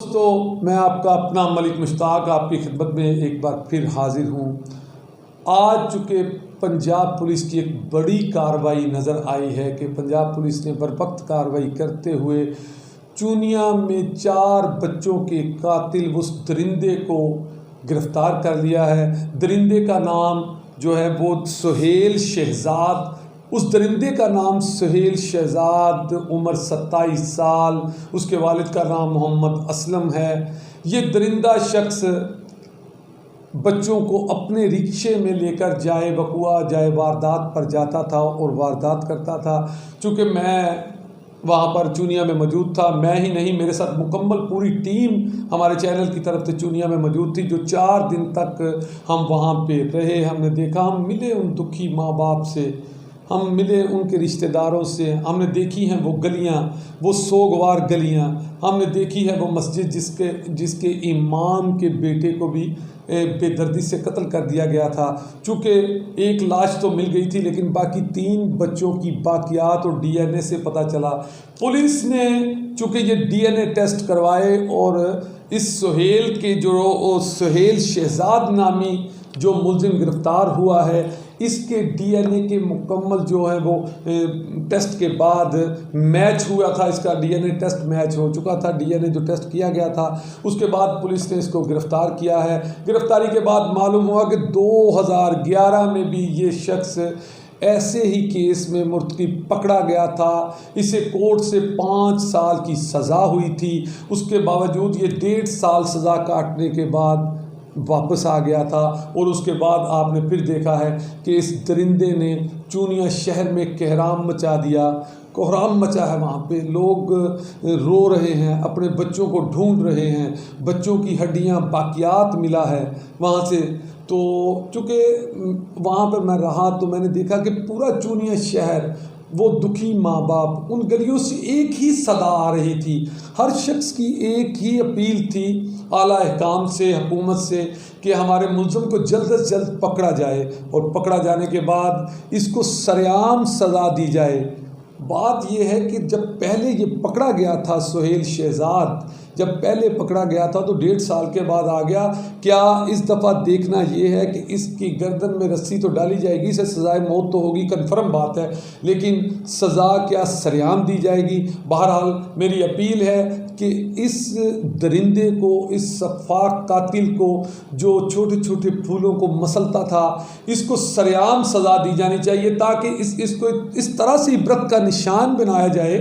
दोस्तों, मैं आपका अपना मलिक मुश्ताक आपकी खिदमत में एक बार फिर हाजिर हूँ। आज चूँकि पंजाब पुलिस की एक बड़ी कार्रवाई नज़र आई है कि पंजाब पुलिस ने बरवक्त कार्रवाई करते हुए चूनिया में 4 बच्चों के कातिल उस दरिंदे को गिरफ़्तार कर लिया है। दरिंदे का नाम जो है वो सुहेल शहज़ाद, उस दरिंदे का नाम सुहेल शहज़ाद, उम्र 27 साल, उसके वालिद का नाम मोहम्मद असलम है। ये दरिंदा शख्स बच्चों को अपने रिक्शे में लेकर जाए बकुआ जाए वारदात पर जाता था और वारदात करता था। चूँकि मैं वहाँ पर चूनिया में मौजूद था, मैं ही नहीं मेरे साथ मुकम्मल पूरी टीम हमारे चैनल की तरफ से चूनिया में मौजूद थी, जो 4 दिन तक हम वहाँ पे रहे। हमने देखा, हम मिले उन दुखी माँ बाप से, हम मिले उनके रिश्तेदारों से, हमने देखी हैं वो गलियाँ, वो सोगवार गलियाँ, हमने देखी है वो मस्जिद जिसके इमाम के बेटे को भी बेदर्दी से कत्ल कर दिया गया था। चूँकि एक लाश तो मिल गई थी, लेकिन बाकी 3 बच्चों की बाकियात और डीएनए से पता चला। पुलिस ने चूँकि ये डीएनए टेस्ट करवाए और इस सुहेल के जो सुहेल शहज़ाद नामी जो मुलजिम गिरफ़्तार हुआ है, इसके डीएनए के मुकम्मल जो है वो टेस्ट के बाद मैच हुआ था। इसका डीएनए टेस्ट मैच हो चुका था, डीएनए जो टेस्ट किया गया था, उसके बाद पुलिस ने इसको गिरफ़्तार किया है। गिरफ़्तारी के बाद मालूम हुआ कि 2011 में भी ये शख्स ऐसे ही केस में मुर्तकिब पकड़ा गया था। इसे कोर्ट से 5 साल की सज़ा हुई थी, उसके बावजूद ये 1.5 साल सज़ा काटने के बाद वापस आ गया था। और उसके बाद आपने फिर देखा है कि इस दरिंदे ने चूनिया शहर में कोहराम मचा दिया, कोहराम मचा है। वहाँ पे लोग रो रहे हैं, अपने बच्चों को ढूंढ रहे हैं, बच्चों की हड्डियाँ बाकियात मिला है वहाँ से। तो चूँकि वहाँ पर मैं रहा तो मैंने देखा कि पूरा चूनिया शहर, वो दुखी माँ बाप, उन गलियों से एक ही सदा आ रही थी। हर शख्स की एक ही अपील थी आला अहकाम से, हुकूमत से, कि हमारे मुल्ज़िम को जल्द से जल्द पकड़ा जाए और पकड़ा जाने के बाद इसको सरेआम सज़ा दी जाए। बात यह है कि जब पहले ये पकड़ा गया था सुहेल शहज़ाद, जब पहले पकड़ा गया था तो 1.5 साल के बाद आ गया। क्या इस दफ़ा देखना ये है कि इसकी गर्दन में रस्सी तो डाली जाएगी, इसे सज़ाए मौत तो होगी, कन्फर्म बात है, लेकिन सज़ा क्या सरेआम दी जाएगी। बहरहाल मेरी अपील है कि इस दरिंदे को, इस सफाक कातिल को जो छोटे छोटे फूलों को मसलता था, इसको सरेआम सज़ा दी जानी चाहिए, ताकि इसको इस तरह से इबरत का निशान बनाया जाए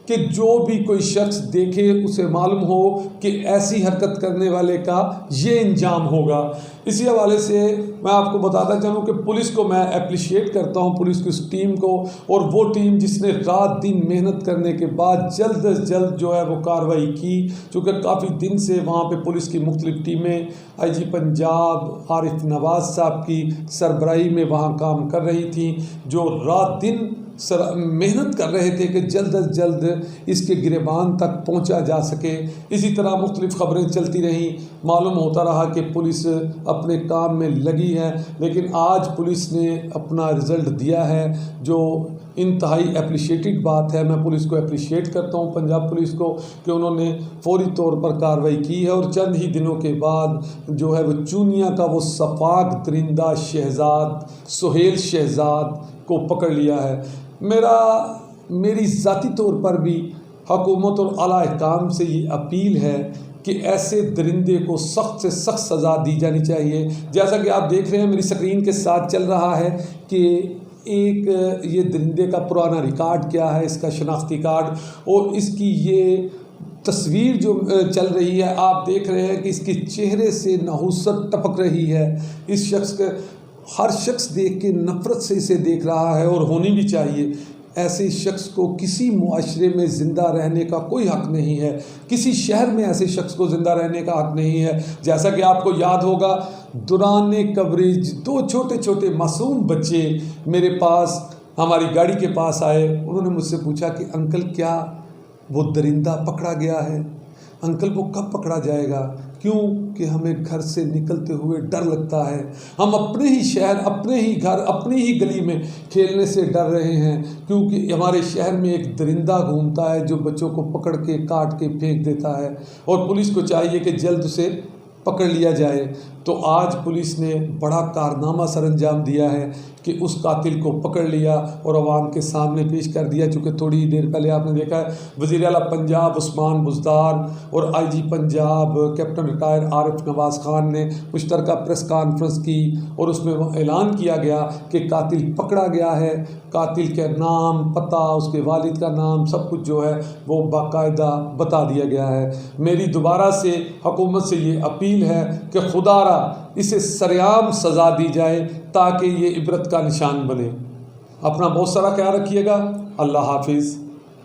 कि जो भी कोई शख्स देखे उसे मालूम हो कि ऐसी हरकत करने वाले का ये इंजाम होगा। इसी हवाले से मैं आपको बताता चलूँ कि पुलिस को मैं अप्रिशिएट करता हूँ, पुलिस की उस टीम को, और वो टीम जिसने रात दिन मेहनत करने के बाद जल्द से जल्द जो है वो कार्रवाई की। चूँकि काफ़ी दिन से वहाँ पे पुलिस की मुख्तलिफ टीमें IG पंजाब आरिफ नवाज़ साहब की सरबराही में वहाँ काम कर रही थी, जो रात दिन मेहनत कर रहे थे कि जल्द से जल्द इसके गिरेबान तक पहुंचा जा सके। इसी तरह मुख्तलिफ़ ख़बरें चलती रहीं, मालूम होता रहा कि पुलिस अपने काम में लगी है, लेकिन आज पुलिस ने अपना रिज़ल्ट दिया है, जो इंतहाई अप्रिशिएटेड बात है। मैं पुलिस को अप्रिशिएट करता हूँ, पंजाब पुलिस को, कि उन्होंने फौरी तौर पर कार्रवाई की है और चंद ही दिनों के बाद जो है वो चूनिया का वो सफाक दरिंदा शहज़ाद सुहेल शहज़ाद को पकड़ लिया है। मेरी ज़ाती तौर पर भी हुकूमत और आला अहकाम से ये अपील है कि ऐसे दरिंदे को सख्त से सख्त सज़ा दी जानी चाहिए। जैसा कि आप देख रहे हैं मेरी स्क्रीन के साथ चल रहा है कि एक ये दरिंदे का पुराना रिकॉर्ड क्या है, इसका शनाख्ती कार्ड, और इसकी ये तस्वीर जो चल रही है, आप देख रहे हैं कि इसके चेहरे से नहुसत टपक रही है। इस शख्स के हर शख्स देख के नफ़रत से इसे देख रहा है, और होनी भी चाहिए। ऐसे शख्स को किसी मुआशरे में ज़िंदा रहने का कोई हक़ नहीं है, किसी शहर में ऐसे शख्स को ज़िंदा रहने का हक़ नहीं है। जैसा कि आपको याद होगा, दौरान कवरेज 2 छोटे छोटे मासूम बच्चे मेरे पास, हमारी गाड़ी के पास आए। उन्होंने मुझसे पूछा कि अंकल क्या वो दरिंदा पकड़ा गया है? अंकल को कब पकड़ा जाएगा, क्यों कि हमें घर से निकलते हुए डर लगता है। हम अपने ही शहर, अपने ही घर, अपनी ही गली में खेलने से डर रहे हैं, क्योंकि हमारे शहर में एक दरिंदा घूमता है जो बच्चों को पकड़ के काट के फेंक देता है और पुलिस को चाहिए कि जल्द से पकड़ लिया जाए। तो आज पुलिस ने बड़ा कारनामा सरअंजाम दिया है कि उस कातिल को पकड़ लिया और अवाम के सामने पेश कर दिया। चूँकि थोड़ी ही देर पहले आपने देखा है वज़ीर आला पंजाब उस्मान बुज़दार और IG Punjab captain retire Arif Nawaz Khan ने मुश्तरका प्रेस कॉन्फ्रेंस की और उसमें ऐलान किया गया कि कातिल पकड़ा गया है। कातिल के नाम, पता, उसके वालिद का नाम, सब कुछ जो है वो बाकायदा बता दिया गया है। मेरी दोबारा से हुकूमत से ये अपील है कि खुदारा इसे सरेआम सज़ा दी जाए ताकि ये इबरत का निशान बने। अपना बहुत सारा ख्याल रखिएगा। अल्लाह हाफिज़।